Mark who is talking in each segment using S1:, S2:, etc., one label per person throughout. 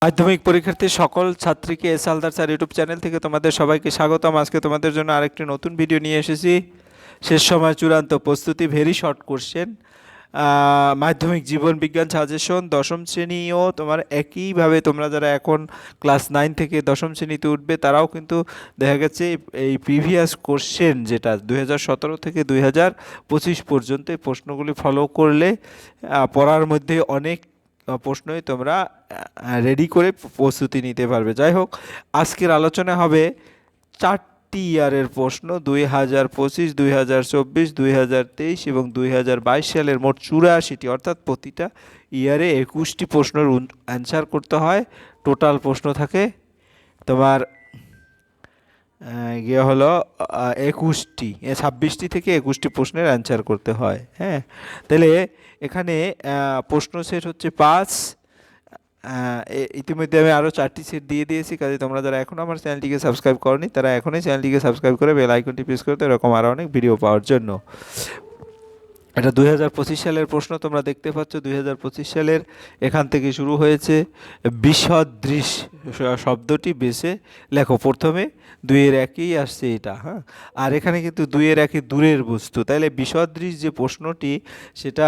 S1: মাধ্যমিক পরীক্ষার্থী সকল ছাত্রীকে S Haldar sir YouTube channel থেকে তোমাদের সবাইকে স্বাগতম। আজকে তোমাদের জন্য আরেকটি নতুন ভিডিও নিয়ে এসেছি। শেষ সময় চূড়ান্ত প্রস্তুতি, ভেরি শর্ট কোশ্চেন, মাধ্যমিক জীবন বিজ্ঞান সাজেশন দশম শ্রেণীও তোমার একইভাবে। তোমরা যারা এখন ক্লাস 9 থেকে দশম শ্রেণীতে উঠবে তারাও কিন্তু দেখা গেছে এই প্রিভিয়াস কোশ্চেন যেটা 2017 থেকে 2025 পর্যন্ত এই প্রশ্নগুলি ফলো করলে পড়ার মধ্যে অনেক প্রশ্নই তোমরা রেডি করে প্রস্তুতি নিতে পারবে। যাই হোক, আজকের আলোচনা হবে 4টি ইয়ারের প্রশ্ন, 2025, 2024, 2023 এবং 2022 সালের মোট 84টি, অর্থাৎ প্রতিটা ইয়ারে 21টি প্রশ্নের অ্যান্সার করতে হয়। টোটাল প্রশ্ন থাকে তোমার গিয়ে হলো 21টি, 26টি থেকে 21টি প্রশ্নের অ্যান্সার করতে হয়। হ্যাঁ, তাহলে এখানে প্রশ্ন সেট হচ্ছে 5। ইতিমধ্যে আমি আরও 4টি সেট দিয়ে দিয়েছি, কাজে তোমরা যারা এখনও আমার চ্যানেলটিকে সাবস্ক্রাইব করনি তারা এখনই চ্যানেলটিকে সাবস্ক্রাইব করে বেল আইকনটি প্রেস করতে, এরকম আরও অনেক ভিডিও পাওয়ার জন্য। এটা 2025 সালের প্রশ্ন তোমরা দেখতে পাচ্ছ। 2025 সালের এখান থেকে শুরু হয়েছে। বিসদৃশ শব্দটি বেছে লেখো। প্রথমে 2-এর 1-ই আসছে এটা, হ্যাঁ, আর এখানে কিন্তু 2-এর 1-ই দূরের বস্তু, তাইলে বিসদৃশ যে প্রশ্নটি সেটা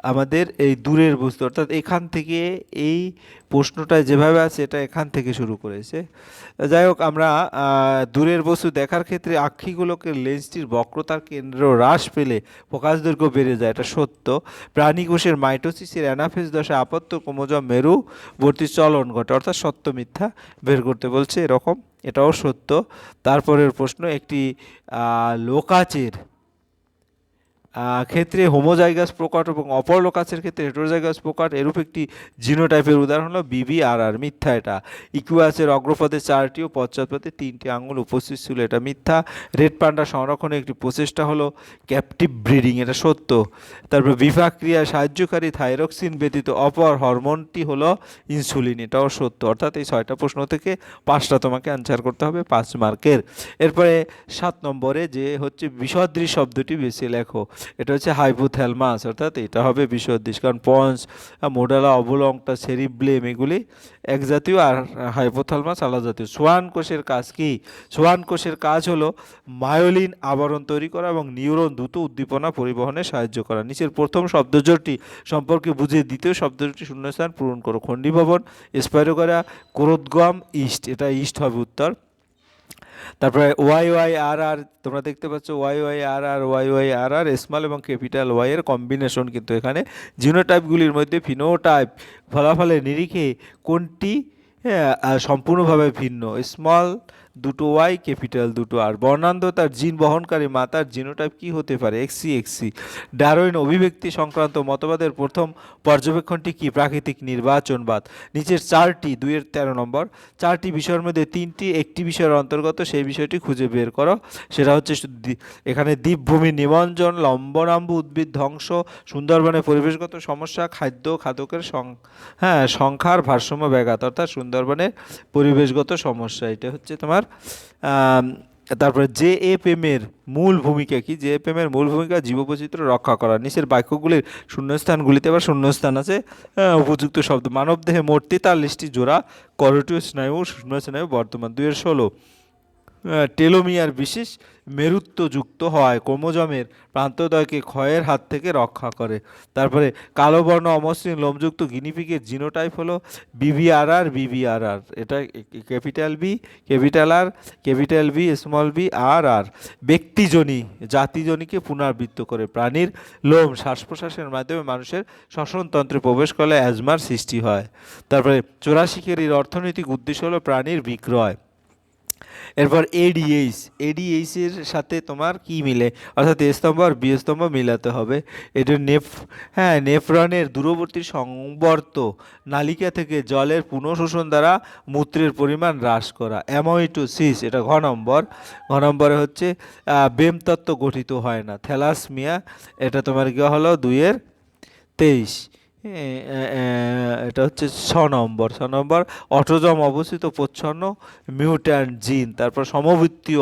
S1: আমাদের এই দূরের বস্তু, অর্থাৎ এখান থেকে এই প্রশ্নটা যেভাবে আছে এটা এখান থেকে শুরু করেছে। যাই হোক, আমরা দূরের বস্তু দেখার ক্ষেত্রে আক্ষিগোলকের লেন্সটির বক্রতার কেন্দ্র হ্রাস পেলে ফোকাস দৈর্ঘ্য বেড়ে যায়, এটা সত্য। প্রাণী কোষের মাইটোসিসের অ্যানাফেজ দশায় আপত্য ক্রোমোজোম মেরুবর্তী চলন ঘটে, অর্থাৎ সত্য মিথ্যা বের করতে বলছে এরকম, এটাও সত্য। তারপরের প্রশ্ন, একটি লোকাচের ক্ষেত্রে হোমোজাইগাস প্রকাট এবং অপর লোকাচের ক্ষেত্রে হেটেরোজাইগাস প্রকাট, এরূপ একটি জিনোটাইপের উদাহরণ হলো BBRR, মিথ্যা এটা। ইকুয়াসের অগ্রপথে 4টি ও পশ্চাৎপথে 3টি আঙুল উপস্থিত ছিল, এটা মিথ্যা। রেড পান্ডা সংরক্ষণে একটি প্রচেষ্টা হলো ক্যাপটিভ ব্রিডিং, এটা সত্য। তারপর বিপাক ক্রিয়ায় সাহায্যকারী থাইরক্সিন ব্যতীত অপর হরমোনটি হলো ইনসুলিন, এটাও সত্য। অর্থাৎ এই 6টা প্রশ্ন থেকে 5টা তোমাকে অ্যান্সার করতে হবে 5 মার্কের। এরপরে 7 নম্বরে যে হচ্ছে বিসদৃশ শব্দটি বেছে লেখো। এটা হচ্ছে হাইপোথ্যালামাস, অর্থাৎ এটা হবে বিসদৃশ, কারণ পন্স, মোডালা অবলংটা, সেরিব্লেম এগুলি এক জাতীয় আর হাইপোথ্যালামাস আলাদা জাতীয়। সোয়ান কোষের কাজ কি? সোয়ান কোষের কাজ হলো মায়োলিন আবরণ তৈরি করা এবং নিউরন দ্রুত উদ্দীপনা পরিবহনে সাহায্য করা। নিচের প্রথম শব্দজোড়টি সম্পর্কে বুঝে দ্বিতীয় শব্দজোড়টি শূন্যস্থান পূরণ করো। খণ্ডীভবন, স্পাইরোগরা, ক্রোধগম, ইস্ট, এটা ইস্ট হবে উত্তর। তারপরে YYRR তোমরা দেখতে পাচ্ছ, YYRR স্মল এবং ক্যাপিটাল ওয়াই এর কম্বিনেশন, কিন্তু এখানে জিনোটাইপগুলির মধ্যে ফিনোটাইপ ফলাফলের নিরিখে কোনটি সম্পূর্ণভাবে ভিন্ন? স্মল দুটো ওয়াই, ক্যাপিটাল দুটো আর। বর্ণান্ধতার জিন বহনকারী মাতার জিনোটাইপ কি হতে পারে? XC। ডারউইন অভিব্যক্তি সংক্রান্ত মতবাদের প্রথম পর্যবেক্ষণটি কি? প্রাকৃতিক নির্বাচনবাদ। নিচের 4টি 2-এর 13 নম্বর 4টি বিষয়ের মধ্যে 3টি একটি বিষয়ের অন্তর্গত, সেই বিষয়টি খুঁজে বের করো। সেটা হচ্ছে এখানে দ্বীপভূমি নিমজ্জন, লম্বনাম্বু উদ্ভিদ ধ্বংস, সুন্দরবনের পরিবেশগত সমস্যা, খাদ্য খাদকের সংখ্যার ভারসাম্য ব্যাঘাত, অর্থাৎ সুন্দরবনের পরিবেশগত সমস্যা। এটা হচ্ছে তোমার। তারপরে JFM এর মূল ভূমিকা কি? JFM এর মূল ভূমিকা জীববৈচিত্র্য রক্ষা করা। নিচের বাক্যগুলির শূন্যস্থানগুলিতে আবার শূন্যস্থান আছে, উপযুক্ত শব্দ। মানবদেহে মোট 43টি জোড়া করোটীয় স্নায়ু শূন্য স্নায়ু বর্তমান। 2-এর 16 টেলোমিয়ার বিশেষ মেরুত্বযুক্ত হওয়ায় ক্রোমোজোমের প্রান্তদ্বয়কে ক্ষয়ের হাত থেকে রক্ষা করে। তারপরে কালো বর্ণ অমসৃণ লোমযুক্ত গিনিপিগের জিনোটাইপ হলো BBRR। এটা capital B, capital R, capital B, small b, আর। ব্যক্তিজনী জাতিজনীকে পুনরাবৃত্ত করে। প্রাণীর লোম শ্বাস প্রশ্বাসের মাধ্যমে মানুষের শ্বসনতন্ত্রে প্রবেশ করলে অ্যাজমার সৃষ্টি হয়। তারপরে 84 এর অর্থনৈতিক উদ্দেশ্য হলো প্রাণীর বিক্রয়। এরপর ADH এর সাথে তোমার কি মিলে? অর্থাৎ A স্তম্ভ আর B স্তম্ভ মিলাতে হবে। এটা নেফ্রনের দূরবর্তী সংবর্ত নালিকা থেকে জলের পুনঃশোষণ দ্বারা মূত্রের পরিমাণ হ্রাস করা। অ্যামাইটোসিস, এটা ঘ নম্বরে হচ্ছে বেমতত্ত্ব গঠিত হয় না। থ্যালাসমিয়া, এটা তোমার কি হলো 2-এর 23। এটা হচ্ছে 6 নম্বর অটোজম অবস্থিত প্রচ্ছন্ন মিউট্যান্ট জিন। তারপর সমবৃত্তীয়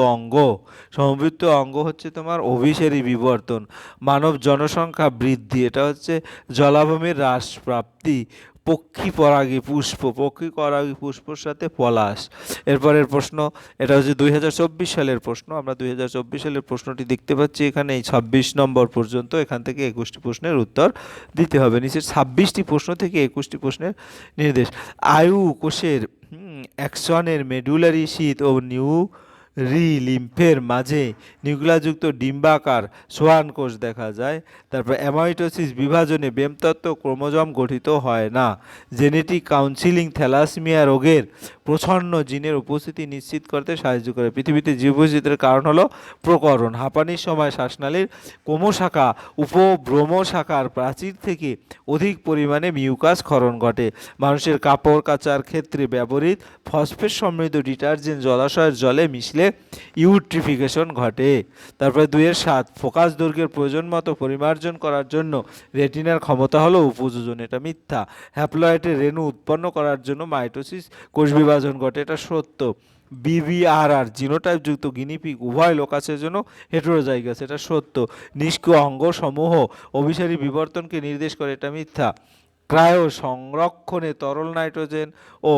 S1: অঙ্গ হচ্ছে তোমার অভিসারী বিবর্তন। মানব জনসংখ্যা বৃদ্ধি, এটা হচ্ছে জলাভূমির হ্রাস প্রাপ্তি। পক্ষী পরাগী পুষ্প, পক্ষী পরাগী পুষ্পর সাথে পলাশ। এরপরের প্রশ্ন, এটা হচ্ছে 2024 সালের প্রশ্ন। আমরা 2024 সালের প্রশ্নটি দেখতে পাচ্ছি এখানে, এই 26 নম্বর পর্যন্ত। এখান থেকে 21টি প্রশ্নের উত্তর দিতে হবে। নিচের 26টি প্রশ্ন থেকে 21টি প্রশ্নের নির্দেশ। আয়ু কোষের অ্যাক্সনের মেডুলারি শীথ ও লিম্ফের মাঝে নিউক্লিয়াসযুক্ত ডিম্বাকার সোয়ান কোষ দেখা যায়। তারপর অ্যামাইটোসিস বিভাজনে বেমতত্ত্ব ক্রোমোজোম গঠিত হয় না। জেনেটিক কাউন্সিলিং থ্যালাসেমিয়া রোগের প্রচ্ছন্ন জিনের উপস্থিতি নিশ্চিত করতে সাহায্য করে। পৃথিবীতে জীববৈচিত্র্যের কারণ হলো প্রকরণ। হাঁপানির সময় শ্বাসনালীর কোমশাখা উপভ্রমশাখার প্রাচীর থেকে অধিক পরিমাণে মিউকাস ক্ষরণ ঘটে। মানুষের কাপড় কাচার ক্ষেত্রে ব্যবহৃত ফসফেট সমৃদ্ধ ডিটারজেন্ট জলাশয়ের জলে মিশলে ইউট্রিফিকেশন ঘটে। তারপরে 2-7 ফোকাস দৈর্ঘ্যের প্রয়োজন মতো পরিমার্জন করার জন্য রেটিনার ক্ষমতা হলো উপযোজন, এটা মিথ্যা। হ্যাপ্লয়েডের রেণু উৎপন্ন করার জন্য মাইটোসিস কোষ বিভাজন ঘটে, এটা সত্য। BBRR জিনোটাইপযুক্ত গিনিপিগ উভয় লোকাসের জন্য হেটেরোজাইগাস, এটা সত্য। নিষ্ক্রিয় অঙ্গ সমূহ অভিসারী বিবর্তনকে নির্দেশ করে, এটা মিথ্যা। ক্রায়ো সংরক্ষণে তরল নাইট্রোজেন ও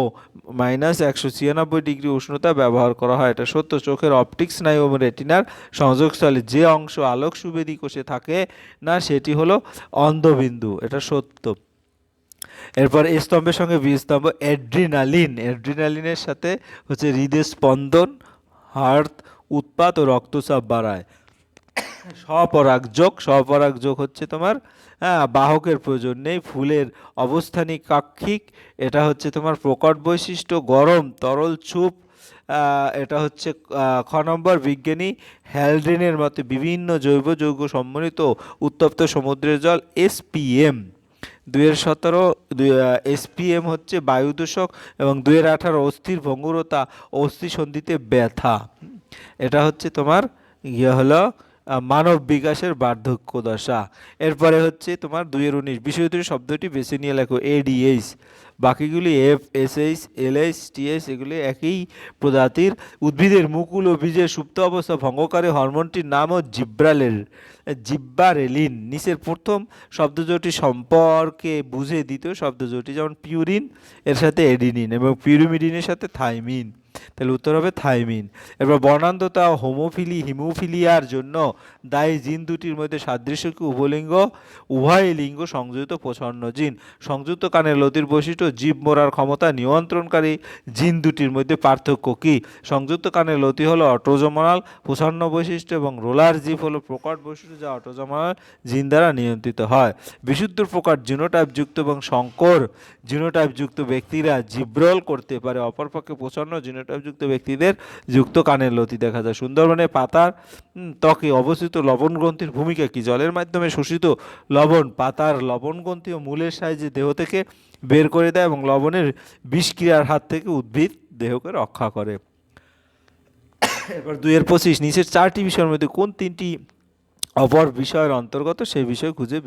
S1: -196 ডিগ্রি উষ্ণতা ব্যবহার করা হয়, এটা সত্য। চোখের অপটিক স্নায়ু এবং রেটিনার সংযোগস্থলে যে অংশ আলোক সুবেদী কোষে থাকে না সেটি হলো অন্ধবিন্দু, এটা সত্য। এরপর এ স্তম্ভের সঙ্গে বি স্তম্ভ। অ্যাড্রিনালিনের সাথে হচ্ছে হৃদয় স্পন্দন, হার্ট উৎপাত ও রক্তচাপ বাড়ায়। স্বপরাগযোগ হচ্ছে তোমার বাহকের প্রয়োজন নেই। ফুলের অবস্থানিক কাক্ষিক, এটা হচ্ছে তোমার প্রকট বৈশিষ্ট্য। গরম তরল চুপ, এটা হচ্ছে খ নম্বর। বিজ্ঞানী হ্যালড্রেনের মতে বিভিন্ন জৈব যৌগ সম্মিলিত উত্তপ্ত সমুদ্রের জল SPM। 2017 SPM হচ্ছে বায়ু দূষক। এবং 2018 অস্থির ভঙ্গুরতা, অস্থি সন্ধিতে ব্যথা, এটা হচ্ছে তোমার হলো মানব বিকাশের বার্ধক্য দশা। এরপরে হচ্ছে তোমার 2-19 বিষয়টি শব্দটি বেছে নিয়ে লেখো। ADH, বাকিগুলি FSH, LH, TH এগুলি একই প্রজাতির। উদ্ভিদের মুকুল ও বীজের সুপ্ত অবস্থা ভঙ্গকারী হরমোনটির নামও জিব্বারেলিন। নিচের প্রথম শব্দজোটি সম্পর্কে বুঝে দ্বিতীয় শব্দজোটি, যেমন পিউরিন এর সাথে এডিনিন এবং পিউরিমিডিনের সাথে থাইমিন, তাহলে উত্তর হবে থাইমিন। এরপর বর্ণান্ধতা ও হিমোফিলিয়ার জন্য দায়ী জিন দুটির মধ্যে সাদৃশ্য কি? উভয় লিঙ্গ সংযুক্ত প্রচ্ছন্ন জিন। সংযুক্ত কানের লতির বৈশিষ্ট্য জীব মোড়ার ক্ষমতা নিয়ন্ত্রণকারী জিন দুটির মধ্যে পার্থক্য কি? সংযুক্ত কানের লতি হলো অটোজোমাল প্রচ্ছন্ন বৈশিষ্ট্য এবং রোলার জিভ হলো প্রকট বৈশিষ্ট্য যা অটোজোমাল জিন দ্বারা নিয়ন্ত্রিত হয়। বিশুদ্ধ প্রকার জিনোটাইপযুক্ত এবং সংকর জিনোটাইপযুক্ত ব্যক্তিরা জিব্রল করতে পারে, অপরপক্ষে প্রচ্ছন্ন জিনোটাইপযুক্ত ব্যক্তিদের যুক্ত কানের লতি দেখা যায়। সুন্দরবনে পাতার ত্বকে অবস্থিত লবণ গ্রন্থির ভূমিকা কি? জলের মাধ্যমে শোষিত লবণ পাতার লবণ গ্রন্থি ও মূলের সাহায্যে দেহ থেকে বের করে দেয় এবং লবণের বিষক্রিয়ার হাত থেকে উদ্ভিদ দেহকে রক্ষা করে। এবার 2-25 নিচের 4টি বিষয়ের মধ্যে কোন 3টি অপর বিষয়ের অন্তর্গত সেই বিষয় খুঁজে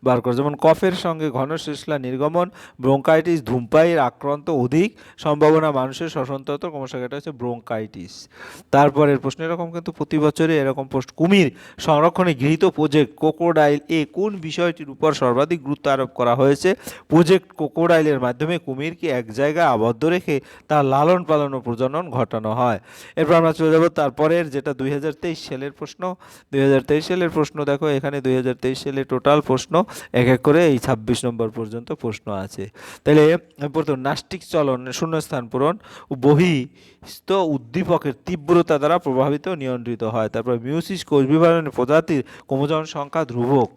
S1: বার করো। যেমন কফের সঙ্গে ঘন শ্লেষ্মা নির্গমন, ব্রোঙ্কাইটিস, ধূমপায়ীর আক্রান্ত অধিক সম্ভাবনা মানুষের শ্বসনতন্ত্র সমস্যা, এটা হচ্ছে ব্রোঙ্কাইটিস। তারপরের প্রশ্ন এরকম কিন্তু প্রতি বছরে এরকম প্রশ্ন। কুমির সংরক্ষণে গৃহীত প্রজেক্ট ক্রোকোডাইল কোন বিষয়টির উপর সর্বাধিক গুরুত্ব আরোপ করা হয়েছে? প্রজেক্ট ক্রোকোডাইলের মাধ্যমে কুমিরকে এক জায়গায় আবদ্ধ রেখে তার লালন পালন ও প্রজনন ঘটানো হয়। এরপর আমরা চলে যাব তারপরের, যেটা 2023 সালের প্রশ্ন। 2023 সালের প্রশ্ন দেখো, এখানে 2023 সালে টোটাল প্রশ্ন এক এক করে এই 26 নম্বর পর্যন্ত প্রশ্ন আছে। তাহলে প্রথম, নাস্টিক চলন শূন্যস্থান পূরণ বহিস্থ উদ্দীপকের তীব্রতা দ্বারা প্রভাবিত নিয়ন্ত্রিত হয়। তারপর মিউসিস কোষ বিভাজনের প্রজাতির ক্রোমোজোম সংখ্যা ধ্রুবক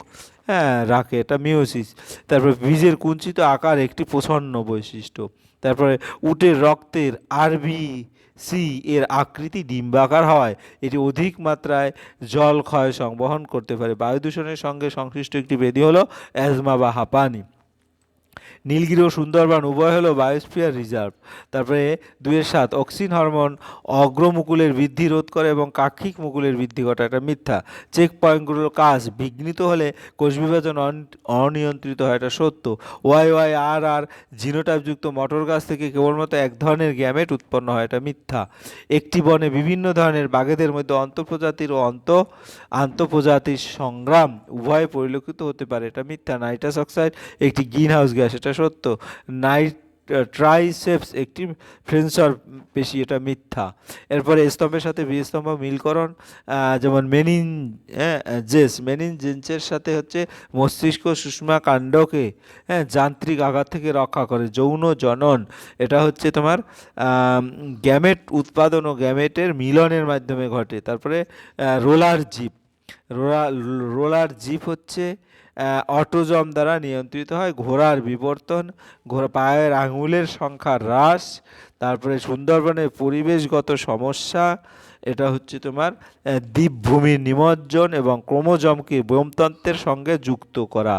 S1: রাখে, এটা মিউসিস। তারপর বীজের কুঞ্চিত আকার একটি প্রচ্ছন্ন বৈশিষ্ট্য। তারপরে উটের রক্তের RBC এর আকৃতি ডিম্বাকার হয়, এটি অধিক মাত্রায় জল ক্ষয় সংবহন করতে পারে। বায়ু দূষণের সঙ্গে সংশ্লিষ্ট একটি ব্যাধি হলো অ্যাজমা বা হাঁপানি। নীলগিরি ও সুন্দরবন উভয় হলো বায়োস্ফিয়ার রিজার্ভ। তারপরে 2-7 অক্সিন হরমোন অগ্রমুকুলের বৃদ্ধি রোধ করে এবং কাক্ষিক মুকুলের বৃদ্ধি ঘটায়, এটা মিথ্যা। চেক পয়েন্টগুলোর কাজ বিঘ্নিত হলে কোষ বিভাজন অনিয়ন্ত্রিত হয়, এটা সত্য। YYRR জিনোটাইপযুক্ত মটর গাছ থেকে কেবলমাত্র এক ধরনের গ্যামেট উৎপন্ন হয়, এটা মিথ্যা। একটি বনে বিভিন্ন ধরনের বাঘেদের মধ্যে অন্তঃপ্রজাতির ও আন্তঃপ্রজাতির সংগ্রাম উভয় পরিলক্ষিত হতে পারে, এটা মিথ্যা। নাইট্রাস অক্সাইড একটি গ্রিনহাউস গ্যাস, এটা সত্য। ট্রাইসেপস একটি ফ্লেক্সর পেশি, এটা মিথ্যা। এরপরে স্তম্ভের সাথে বি স্তম্ভ মিলকরণ, যেমন মেনিনজেন্সের সাথে হচ্ছে মস্তিষ্ক সুষমা কাণ্ডকে যান্ত্রিক আঘাত থেকে রক্ষা করে। যৌন জনন, এটা হচ্ছে তোমার গ্যামেট উৎপাদন ও গ্যামেটের মিলনের মাধ্যমে ঘটে। তারপরে রোলার জিপ, রোলার জিপ হচ্ছে অটোজম দ্বারা নিয়ন্ত্রিত হয়। ঘোড়ার বিবর্তন, ঘোড়া পায়ের আঙুলের সংখ্যা হ্রাস। তারপরে সুন্দরবনের পরিবেশগত সমস্যা, এটা হচ্ছে তোমার দ্বীপভূমির নিমজ্জন এবং ক্রোমোজমকে বোমতন্ত্রের সঙ্গে যুক্ত করা,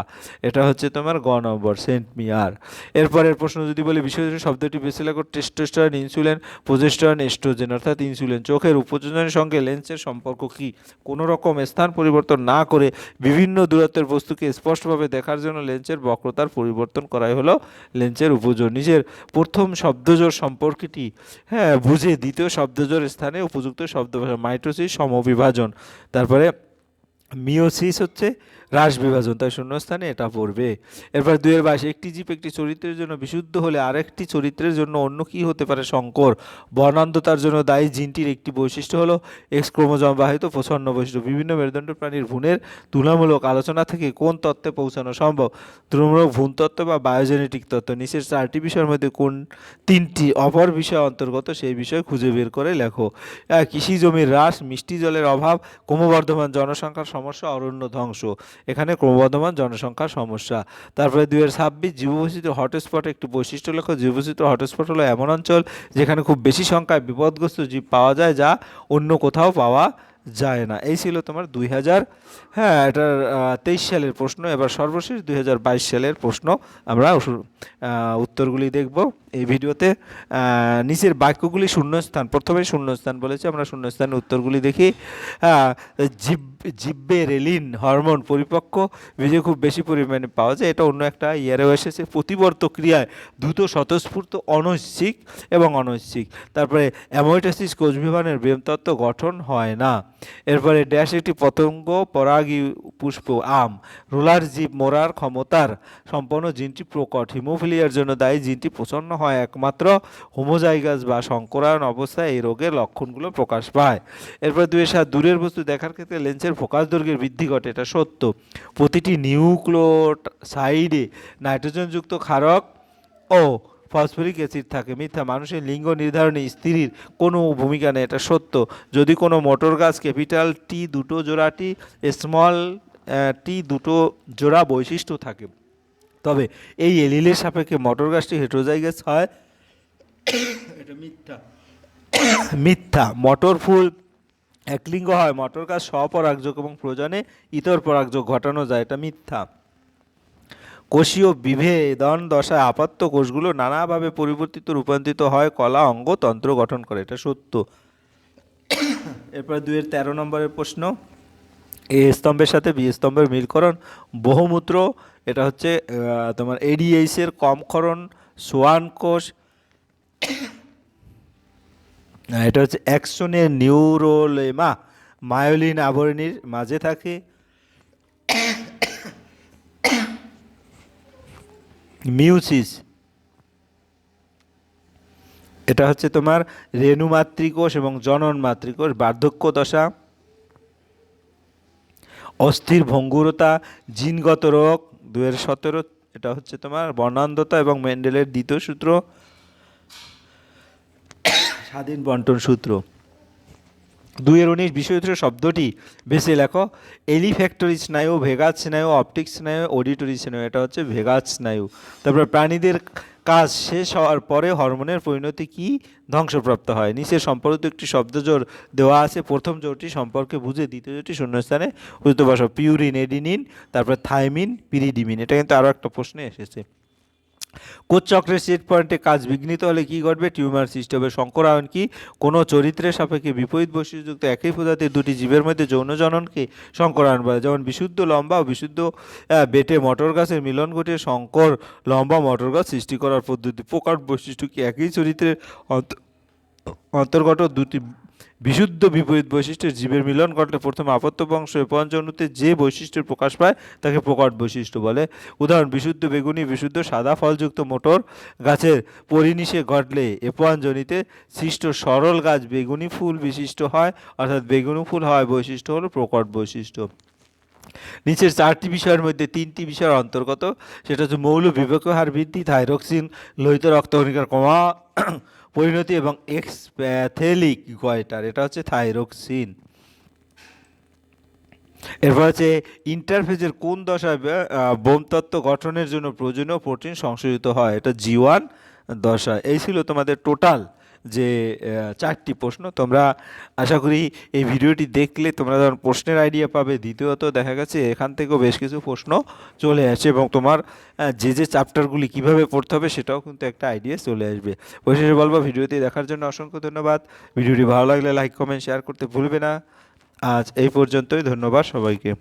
S1: এটা হচ্ছে তোমার গ নম্বর সেন্ট মিয়ার। এরপরের প্রশ্ন যদি বলি বিশেষ শব্দটি বেছে লেখো। Testosterone, insulin, progesterone, oestrogen. অর্থাৎ ইনসুলিন। চোখের উপযোজনের সঙ্গে লেন্সের সম্পর্ক কী? কোনো রকম স্থান পরিবর্তন না করে বিভিন্ন দূরত্বের বস্তুকে স্পষ্টভাবে দেখার জন্য লেন্সের বক্রতার পরিবর্তন করাই হলো লেন্সের উপযোজন। নিজের প্রথম শব্দজোড় সম্পর্কটি বুঝে দ্বিতীয় শব্দজোড়ের স্থানে উপযুক্ত শব্দ ভাষা। মাইটোসিস সমবিভাজন, তারপরে মিওসিস হচ্ছে হ্রাস বিভাজন, তাই শূন্যস্থানে এটা পড়বে। এরপর 2-22, একটি জীব একটি চরিত্রের জন্য বিশুদ্ধ হলে আরেকটি চরিত্রের জন্য অন্য কী হতে পারে? সংকর। বর্ণান্ধতার জন্য দায়ী জিনটির একটি বৈশিষ্ট্য হলো এক্স ক্রোমোজোম বাহিত প্রচ্ছন্ন বৈশিষ্ট্য। বিভিন্ন মেরুদণ্ড প্রাণীর ভ্রূণের তুলনামূলক আলোচনা থেকে কোন তত্ত্বে পৌঁছানো সম্ভব? তুলনামূলক ভ্রূণ তত্ত্ব বা বায়োজেনেটিক তত্ত্ব। নিচের 4টি বিষয়ের মধ্যে কোন 3টি অপর বিষয় অন্তর্গত সেই বিষয় খুঁজে বের করে লেখো। কৃষি জমির হ্রাস, মিষ্টি জলের অভাব, ক্রমবর্ধমান জনসংখ্যার সমস্যা, অরণ্য ধ্বংস। এখানে ক্রমবর্ধমান জনসংখ্যার সমস্যা। তারপরে 2-26, জীববৈচিত্র্য হটস্পট একটি বৈশিষ্ট্য লেখো। জীববৈচিত্র্য হটস্পট হলো এমন অঞ্চল যেখানে খুব বেশি সংখ্যায় বিপদগ্রস্ত জীব পাওয়া যায় যা অন্য কোথাও পাওয়া যায় না। এই ছিল তোমার 2023 সালের প্রশ্ন। এবার সর্বশেষ 2022 সালের প্রশ্ন আমরা উত্তরগুলি দেখব এই ভিডিওতে। নিচের বাক্যগুলি শূন্যস্থান, প্রথমে শূন্যস্থান বলেছে, আমরা শূন্যস্থানের উত্তরগুলি দেখি। জিব্বেরেলিন হরমোন পরিপক্ক বীজে খুব বেশি পরিমাণে পাওয়া যায়, এটা অন্য একটা ইয়ারেও এসেছে। প্রতিবর্ত ক্রিয়ায় দ্রুত স্বতঃস্ফূর্ত অনৈচ্ছিক এবং অনৈচ্ছিক। তারপরে অ্যামোইটোসিস কোষবিভাজনের ব্যায়ামতত্ত্ব গঠন হয় না। এরপরে ড্যাশ একটি পতঙ্গ পরাগী পুষ্প আম। রোলার জীব মোড়ার ক্ষমতার সম্পন্ন জিনটি প্রকট। হিমোফিলিয়ার জন্য দায়ী জিনটি প্রচন্ন হয় একমাত্র হোমোজাইগাস বা সংকরায়ন অবস্থায় এই রোগের লক্ষণগুলো প্রকাশ পায়। এরপর 2-7, দূরের বস্তু দেখার ক্ষেত্রে লেন্সের ফোকাস দৈর্ঘ্যের বৃদ্ধি ঘটে, এটা সত্য। প্রতিটি নিউক্লিওসাইডে নাইট্রোজেনযুক্ত ক্ষারক ও ফসফরিক অ্যাসিড থাকে, মিথ্যা। মানুষের লিঙ্গ নির্ধারণে স্ত্রীর কোনো ভূমিকা নেই, এটা সত্য। যদি কোনো মোটর গাছ ক্যাপিটাল টি দুটো জোড়া টি, স্মল টি দুটো জোড়া বৈশিষ্ট্য থাকে, তবে এই এলিলের সাপেক্ষে মোটর গাছটি হেটেরোজাইগাস হয়, এটা মিথ্যা। মিথ্যা। মটর ফুল একলিঙ্গ হয়, মটর গাছ স্বপরাগযোগ এবং প্রজনে ইতর পরাগযোগ ঘটানো যায়, এটা মিথ্যা। কোষীয় বিভেদন দশায় আপাত্ত কোষগুলো নানাভাবে পরিবর্তিত রূপান্তরিত হয়, কলা অঙ্গ তন্ত্র গঠন করে, এটা সত্য। এরপর 2-13 নম্বরের প্রশ্ন। এ স্তম্ভের সাথে বি স্তম্ভের মিলকরণ। বহুমূত্র, এটা হচ্ছে তোমার এডিএইচের কমক্ষরণ। সোয়ান কোষ, এটা হচ্ছে অ্যাকশনের নিউরোলেমা, মায়োলিন আবরণীর মাঝে থাকে। মিউসিস, এটা হচ্ছে তোমার রেণু মাতৃকোষ এবং জনন মাতৃকোষ। বার্ধক্য দশা, অস্থির ভঙ্গুরতা, জিনগত রোগ। 2017, এটা হচ্ছে তোমার বর্ণান্ধতা এবং মেন্ডেলের দ্বিতীয় সূত্র, স্বাধীন বন্টন সূত্র। 2-19, বিষয়সূত্র শব্দটি বেছে লেখো। এলিফ্যাক্টরি স্নায়ু, ভেগাস স্নায়ু, অপটিক স্নায়ু, অডিটরি স্নায়ু, এটা হচ্ছে ভেগাস স্নায়ু। তারপর প্রাণীদের কাজ শেষ হওয়ার পরে হরমোনের পরিণতি কি ধ্বংসপ্রাপ্ত হয়? নিচে সম্পর্কিত একটি শব্দজোড় দেওয়া আছে, প্রথম জোড়টি সম্পর্কে বুঝে দ্বিতীয় জোড়টি শূন্যস্থানে উচিত বসাও। পিউরিন, এডিনিন, তারপর থাইমিন, পিরিডিমিন। এটা কিন্তু আরও একটা প্রশ্নে এসেছে। কোষচক্রের সেট পয়েন্টে কাজ বিঘ্নিত হলে কি ঘটবে? টিউমার সৃষ্টি হবে। সংকরায়ন কি? কোনো চরিত্রের সাপেক্ষে বিপরীত বৈশিষ্ট্যযুক্ত একই প্রজাতির দুটি জীবের মধ্যে যৌন জননকে সংকরায়ন বলে। যেমন বিশুদ্ধ লম্বা ও বিশুদ্ধ বেটে মটর গাছের মিলন ঘটিয়ে সংকর লম্বা মটর গাছ সৃষ্টি করার পদ্ধতি। প্রকাট বৈশিষ্ট্য কি? একই চরিত্রের অন্তর্গত দুটি বিশুদ্ধ বিপরীত বৈশিষ্ট্যের জীবের মিলন ঘটলে প্রথমে আপত্য বংশ এপঞ্জ অণুতে যে বৈশিষ্ট্যের প্রকাশ পায় তাকে প্রকট বৈশিষ্ট্য বলে। উদাহরণ: বিশুদ্ধ বেগুনি বিশুদ্ধ সাদা ফলযুক্ত মোটর গাছের পরিণীশে ঘটলে এপঞ্জ অণুতে সৃষ্ট সরল গাছ বেগুনি ফুল বিশিষ্ট হয়, অর্থাৎ বেগুনি ফুল হওয়ার বৈশিষ্ট্য হলো প্রকট বৈশিষ্ট্য। নিচের 4টি বিষয়ের মধ্যে 3টি বিষয়ের অন্তর্গত, সেটা হচ্ছে মৌল বিভক্ত হার বৃদ্ধি, থাইরক্সিন লোহিত রক্তকণিকার কমা পরিণতি এবং এক্সপ্যাথেলিক গয়টার, এটা হচ্ছে থাইরক্সিন। এরপর হচ্ছে ইন্টারফেজের কোন দশায় বোমতত্ত্ব গঠনের জন্য প্রয়োজনীয় প্রোটিন সংশোধিত হয়, এটা G1 দশায়। এই ছিল তোমাদের টোটাল যে 4টি প্রশ্ন। তোমরা আশা করি এই ভিডিওটি দেখলে তোমরা যখন প্রশ্নের আইডিয়া পাবে। দ্বিতীয়ত দেখা গেছে এখান থেকেও বেশ কিছু প্রশ্ন চলে আসে এবং তোমার যে চ্যাপ্টারগুলি কীভাবে পড়তে হবে সেটাও কিন্তু একটা আইডিয়া চলে আসবে। পরিশেষে বলবো, ভিডিওটি দেখার জন্য অসংখ্য ধন্যবাদ। ভিডিওটি ভালো লাগলে লাইক কমেন্ট শেয়ার করতে ভুলবে না। আজ এই পর্যন্তই, ধন্যবাদ সবাইকে।